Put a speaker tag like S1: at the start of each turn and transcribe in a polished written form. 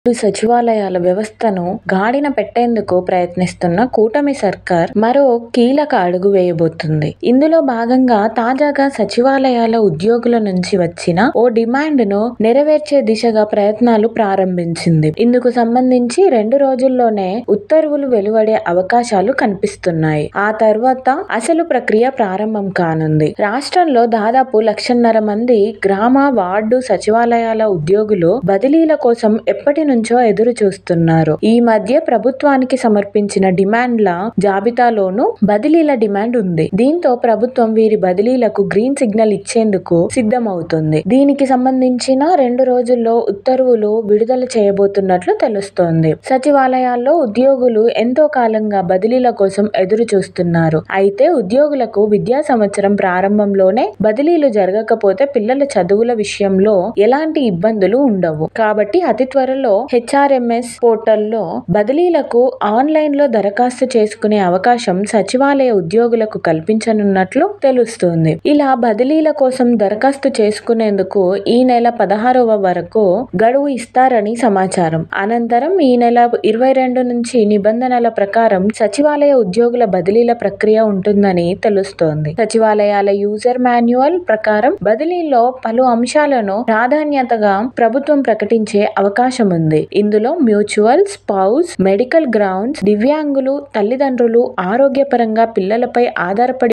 S1: సచివాలయాల వ్యవస్థను గాడిన పెట్టేందుకు ప్రయత్నిస్తున్న కూటమి సర్కార్ మరో కీలక అడుగు వేయబోతుంది. ఇందులో భాగంగా తాజాగా సచివాలయాల ఉద్యోగుల నుంచి వచ్చిన ఓ డిమాండ్ ను నెరవేర్చే దిశగా ప్రయత్నాలు ప్రారంభించింది. ఇందుకు సంబంధించి 2 రోజుల్లోనే ఉత్తర్వులు వెలువడే అవకాశాలు కనిపిస్తున్నాయి. ఆ తర్వాత అసలు ప్రక్రియ ప్రారంభం కానుంది. రాష్ట్రంలో దాదాపు 1.5 మంది గ్రామ, వార్డు సచివాలయాల ఉద్యోగులు బదిలీల కోసం ఎప్పటి నుంచో ఎదురు చూస్తున్నారు. ఈ మధ్య ప్రభుత్వానికి సమర్పించిన డిమాండ్ల జాబితాలోనూ బదిలీల డిమాండ్ ఉంది. దీంతో ప్రభుత్వం వీరి బదిలీలకు గ్రీన్ సిగ్నల్ ఇచ్చేందుకు సిద్ధమవుతుంది. దీనికి సంబంధించిన 2 రోజుల్లో ఉత్తర్వులు విడుదల చేయబోతున్నట్లు తెలుస్తోంది. సచివాలయాల్లో ఉద్యోగులు ఎంతో కాలంగా బదిలీల కోసం ఎదురు చూస్తున్నారు. అయితే ఉద్యోగులకు విద్యా సంవత్సరం ప్రారంభంలోనే బదిలీలు జరగకపోతే పిల్లల చదువుల విషయంలో ఎలాంటి ఇబ్బందులు ఉండవు. కాబట్టి అతి త్వరలో హెచ్ఆర్ఎంఎస్ పోర్టల్లో బదిలీలకు ఆన్లైన్లో దరఖాస్తు చేసుకునే అవకాశం సచివాలయ ఉద్యోగులకు కల్పించనున్నట్లు తెలుస్తోంది. ఇలా బదిలీల కోసం దరఖాస్తు చేసుకునేందుకు ఈ నెల 16వ వరకు గడువు ఇస్తారని సమాచారం. అనంతరం ఈ నెల 22 నుంచి నిబంధనల ప్రకారం సచివాలయ ఉద్యోగుల బదిలీల ప్రక్రియ ఉంటుందని తెలుస్తోంది. సచివాలయాల యూజర్ మాన్యువల్ ప్రకారం బదిలీల్లో పలు అంశాలను ప్రాధాన్యతగా ప్రభుత్వం ప్రకటించే అవకాశం ఉంది. ఇందులో మ్యూచువల్, స్పౌస్, మెడికల్ గ్రౌండ్స్, దివ్యాంగులు, తల్లిదండ్రులు, ఆరోగ్యపరంగా పిల్లలపై ఆధారపడి